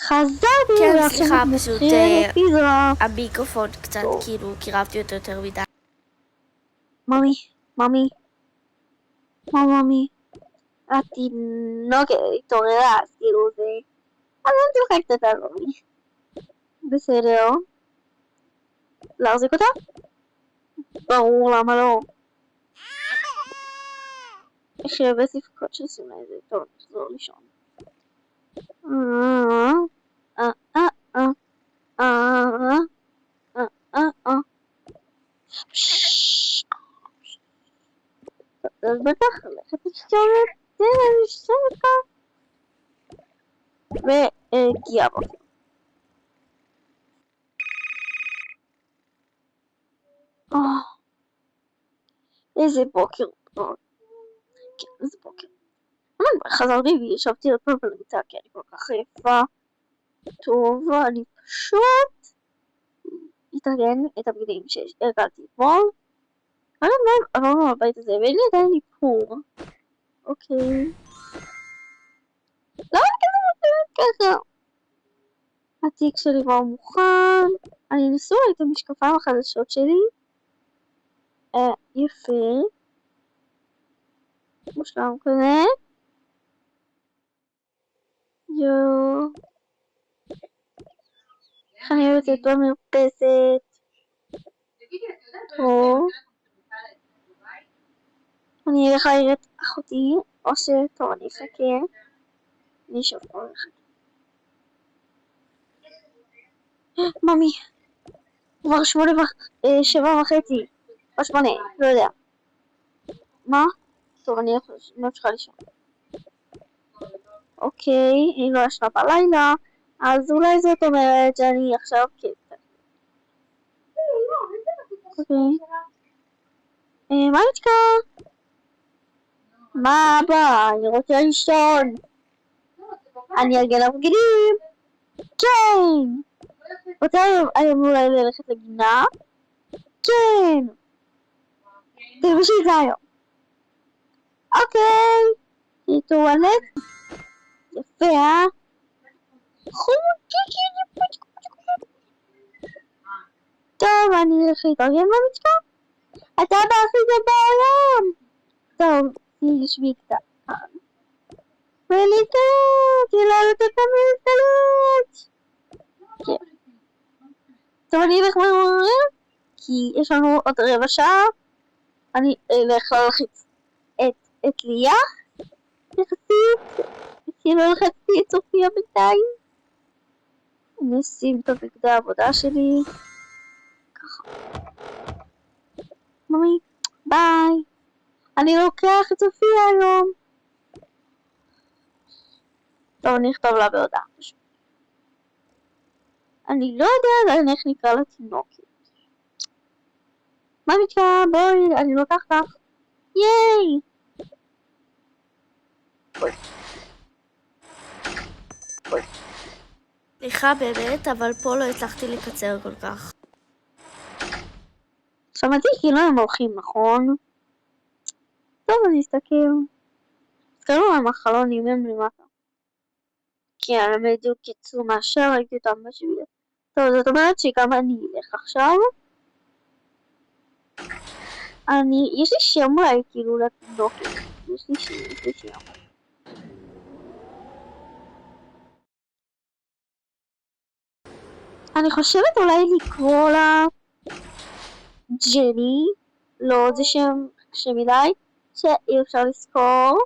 חזרתי, כן, ועכשיו סליחה, פשוט נתחיל פיזרה. המיקרופון קצת כאילו קירבתי אותו יותר מדי. ממי, התינוקת התעוררה, אז כאילו זה... אז אני צוחקת קצת על ממי. בסדר. להחזיק אותה? ברור, למה לא? יש הרבה סיפקות שעושים לה את זה. טוב, נחזור לישון. אז בטח הולכת לשבת כאן והגיעה בוקר. איזה בוקר. כן, איזה בוקר. חזרתי וישבתי עוד פעם במיטה כי אני כל כך עייפה. טוב, אני פשוט אתארגן את הבגדים שהרגלתי אתמול. אני עברנו לבית הזה ואין לי עדיין איפור. אוקיי. למה כזה מפריד ככה? התיק שלי כבר מוכן. אני אנסו את המשקפיים החדשות שלי. יפה. מושלם כזה. יואו. איך אני יוצאת במרפסת. טוב. אני אלך לראות אחותי, או שטוב אני אחכה. אני אשב פה ואחכה. ממי. כבר 7:30. או 8, לא יודע. מה? טוב, אני לא צריכה לישון. אוקיי, היא לא ישנה בלילה, אז אולי זאת אומרת שאני עכשיו כן. אוקיי. מה נתקע? מה אבא? אני רוצה לישון. אני ארגן הבגדים. כן. רוצה היום אולי ללכת לגינה? כן. תלבשי את זה היום. אוקיי. טואלט. יפה, טוב, אני אלך להתארגן במצפה. אתה הכי טוב בעולם. טוב, תשבי קצת. ולקראת, תלעלות את המלטלות. כן. טוב, אני אלך מהר, כי יש לנו עוד רבע שעה. אני אלך להלחיץ את ליה. יחסית, כי לא הלחצתי את סופיה בינתיים. אני אשים את בגדי העבודה שלי. ככה. ממי, ביי. אני לוקח את סופיה היום. טוב, אני אכתוב לה בהודעה. אני לא יודע עדיין איך נקרא לתינוקת. ממיקה, בואי, אני לוקחת לך. ייי! סליחה באמת, אבל פה לא הצלחתי לקצר כל כך. שמעתי כאילו הם הולכים, נכון? טוב, אני אסתכל. תסתכלו על החלונים הם למטה. כי הם בדיוק יצאו מהשאר, ראיתי אותם בשביל. טוב, זאת אומרת שגם אני אלך עכשיו. יש לי שם אולי כאילו לתינוקת. יש לי שם. אני חושבת אולי לקרוא לה ג'ני. לא, זה שם מדי שאי אפשר לזכור.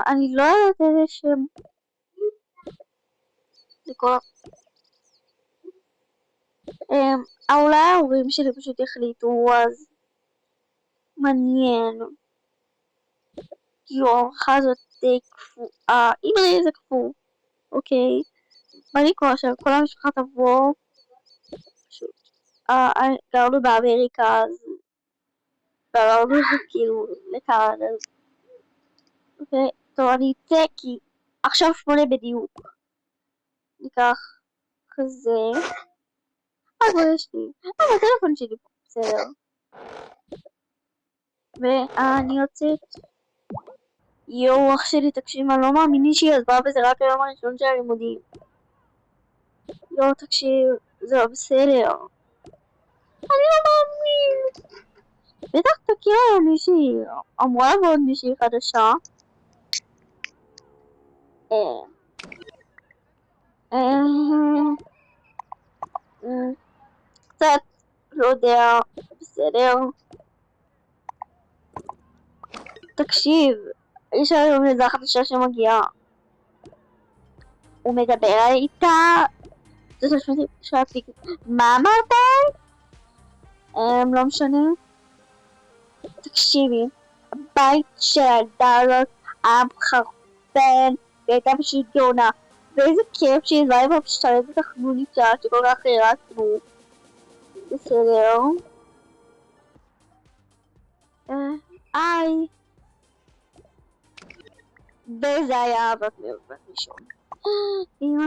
אני לא יודעת איזה שם לקרוא. אולי ההורים שלי פשוט יחליטו, אז מעניין. ההערכה הזאת די קפואה. אם זה קפוא, אוקיי. מה לקרוא עכשיו? כל המשפחה תבוא. פשוט. גרנו באמריקה, אז גרנו כאילו לקנדה. אוקיי. טוב, אני אצא כי עכשיו 8 בדיוק. ניקח כזה. בוא יש לי. הטלפון שלי פה, בסדר. ואני יוצאת. יואו, אח שלי, תקשיב, אני לא מאמיני שהיא עזבה וזה רק היום הראשון של הלימודים. יואו, תקשיב, זה לא בסדר. אני לא מאמין. בטח תכיר היום מישהי, אמורה לבוא מישהי חדשה. קצת, לא יודע, בסדר. תקשיב, יש היום ילדה חדשה שמגיעה. הוא מדבר איתה. מה אמרת? לא משנה. תקשיבי, הבית של הילדה הזאת היה מחרפן והייתה פשוט גאונה. ואיזה כיף שהיא עזרה עם המשתלטת החנונית שלה שכל כך הרצנו. בסדר. היי. וזה היה בת ראשון. אמא.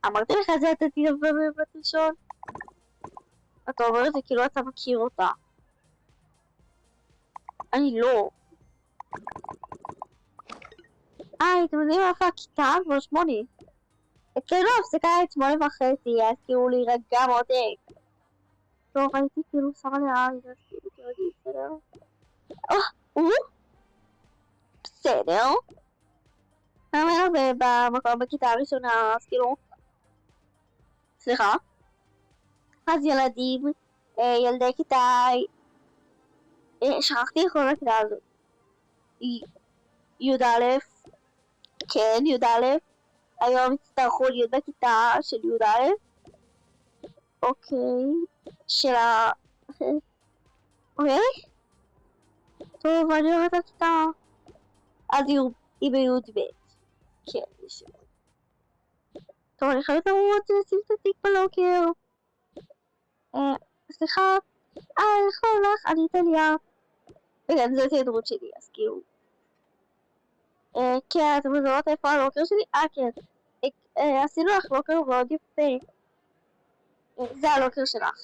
אמרתי לך את זה, אתה תדבר בבת ראשון? אתה אומר את זה כאילו אתה מכיר אותה. אני לא. אתם יודעים איפה הכיתה? כבר 8. אצלנו הפסקה את 8:30, אז כאילו להירגע מותק. טוב, הייתי כאילו שמה לאן, אז כאילו תראי, בסדר? בסדר. אני אומר במקום בכיתה הראשונה, אז כאילו... סליחה? אז ילדים, ילדי כיתה... שכחתי איך קוראים לכיתה הזאת. י"א. כן, י"א. היום יצטרכו להיות בכיתה של י"א. אוקיי. של ה... אוקיי? טוב, אני אוהבת את הכיתה. אז היא בי"ב. כן, יש... טוב, אני חייבת לרוץ לשים את התיק בלוקר. סליחה. איך הולך? אני טליה. וגם זאת ההדרות שלי, אז כאילו... כן, אתם יודעות איפה הלוקר שלי? כן. עשינו לך לוקר מאוד יפה. זה הלוקר שלך.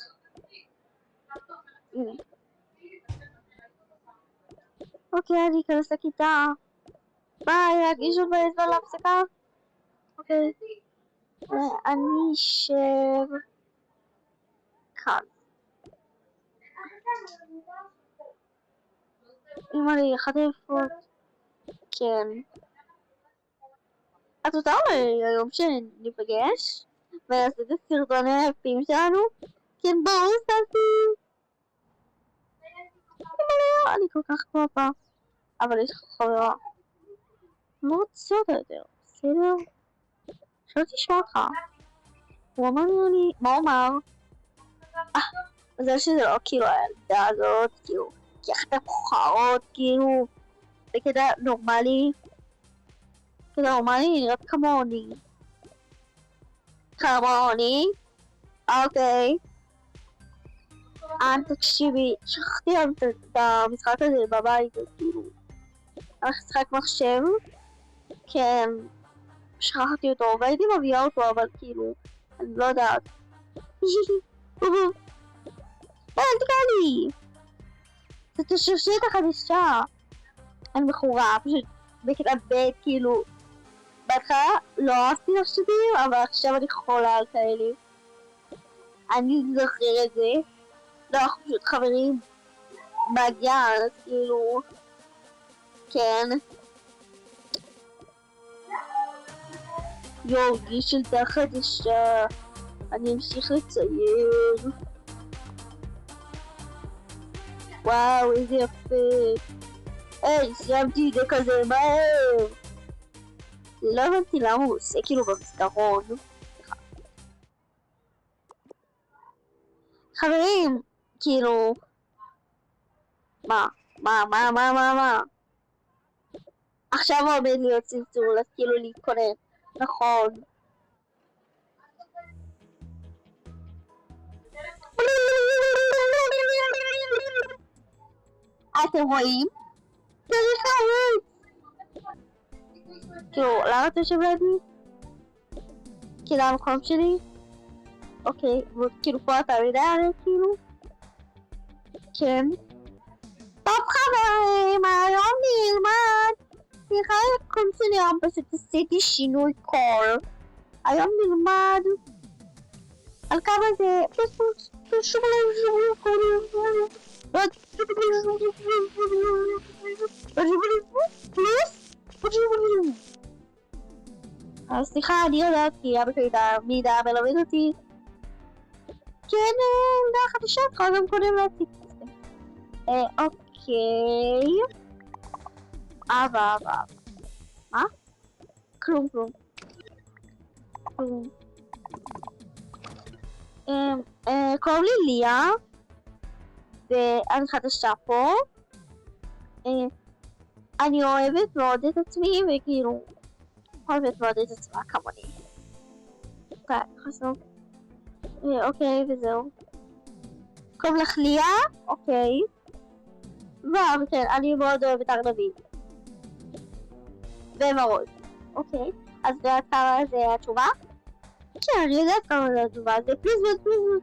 הנה. אוקיי, אני אכנס לכיתה. ביי, להגיש עוד באזור להפסקה? אוקיי. אני אשב... כאן. אמא לי, אחד היפות. כן. את רוצה היום שניפגש? ונעשה את הסרטון היפים שלנו? כן, ברור, סטטי. אני כל כך קרובה. אבל יש לך חברה. לא רוצה אותה יותר, בסדר? שלא תשמע אותך. הוא אמר לי, מה הוא אמר? מזל שזה לא כאילו הילדה הזאת, כאילו, כי אחת המוכרות, כאילו, בקטע נורמלי. קטע נורמלי, נראית כמוני. כמוני? אוקיי. תקשיבי, שכחתי את המשחק הזה בבית, כאילו. משחק מחשב. כן. שכחתי אותו, והייתי מביאה אותו, אבל כאילו, אני לא יודעת. אל תקרא לי! זאת השושלת החדשה. אני בחורה, פשוט בכיתה ב' כאילו. בהתחלה לא אהבתי לשדים, אבל עכשיו אני חולה על כאלה. אני זוכר את זה. לא, אנחנו פשוט חברים בגן, אז כאילו... כן. יואו, גיל של חדשה. אני אמשיך לצייר. וואו, איזה יפה. סיימתי את זה כזה מהר. לא הבנתי למה הוא עושה כאילו במסגרון. חברים, כאילו... מה? עכשיו עומד להיות צנצור, אז כאילו להתכונן. נכון. אתם רואים? צריך לעלות! כאילו, למה אתה יושב לידי? כי זה המקום שלי? אוקיי, כאילו פה אתה יודע עליי כאילו? כן. טוב חברים, היום נלמד. סליחה על הקונסול היום, פשוט עשיתי שינוי קול. היום נלמד על כמה זה סליחה, אני יודעת כי אבא שלי מידע מלמד אותי. כן, עמדה חדשה, כבר גם קודם להציג את זה. אוקיי. אבא. מה? כלום. קוראים לי ליה, ואני חדשה פה. אני אוהבת מאוד את עצמי, וכאילו, אוהבת מאוד את עצמה כמוני. חשוב. אוקיי, וזהו. קוראים לך ליה? אוקיי. כן, אני מאוד אוהבת ארנבים. ומרוד. אוקיי. אז יודעת כמה זה התשובה? כן, אני יודעת כמה זה התשובה. זה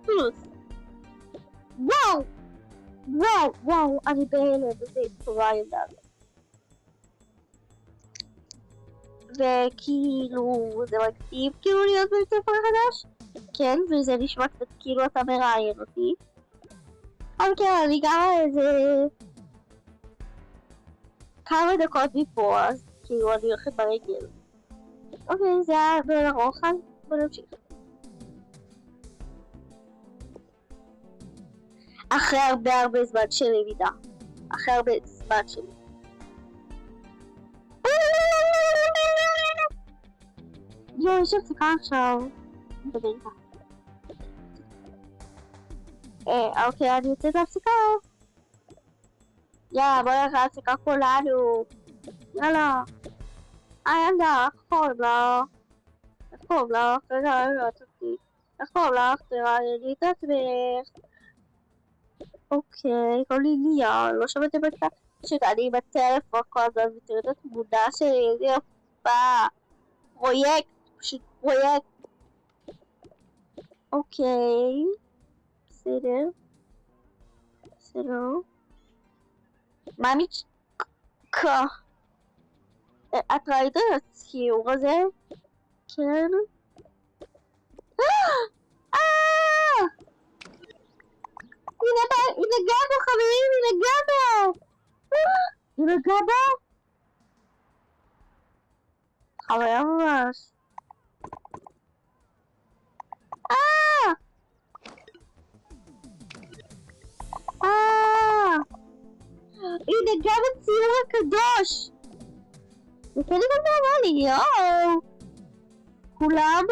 פלוס. וואו, אני בהלם, זה תשובה יודעת. וכאילו, זה מקטיב כאילו להיות בית ספר חדש? כן, וזה נשמע קצת כאילו אתה מראיין אותי. אבל כן, אני גם איזה כמה דקות מפה, אז כאילו אני הולכת ברגל. אוקיי, זה היה בין ארוך, אז בוא נמשיך. אחרי הרבה זמן של למידה. אחרי הרבה זמן שלי. יש הפסקה עכשיו. נדבר איתה. אוקיי, אני יוצאת להפסקה. יאללה, בוא נלך להפסקה כולנו. יאללה. ילדה, איך קוראים לך? איך קוראים לך? תראייני את עצמך. אוקיי, קוראים לי ליה, לא שמעתם את זה? פשוט אני בטלפון כל הזמן ותראו את התמונה שלי, איזה יפה. פשוט פרויקט. אוקיי, בסדר. מה את ראית את הציור הזה? כן. היא נגעה בו חברים, היא נגעה בו. חוויה ממש. היא נגעה בציור הקדוש. זה כן גם נורמלי, יואו. כולם?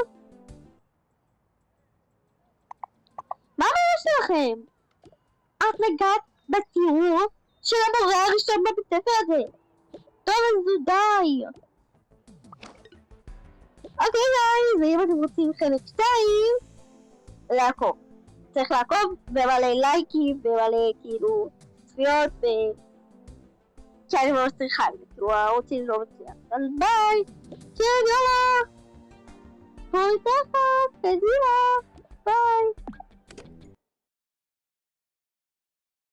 מה הבעיה שלכם? את נגעת בציור של המורה הראשון בבית הספר הזה. טוב, אז די. אוקיי, ואם אתם רוצים חלק 2, לעקוב. צריך לעקוב במלא לייקים, במלא כאילו צפיות, כי אני ממש צריכה, כאילו הערוצים לא מצליח. אז ביי! כן, יאללה! בואי תחת, קדימה! ביי!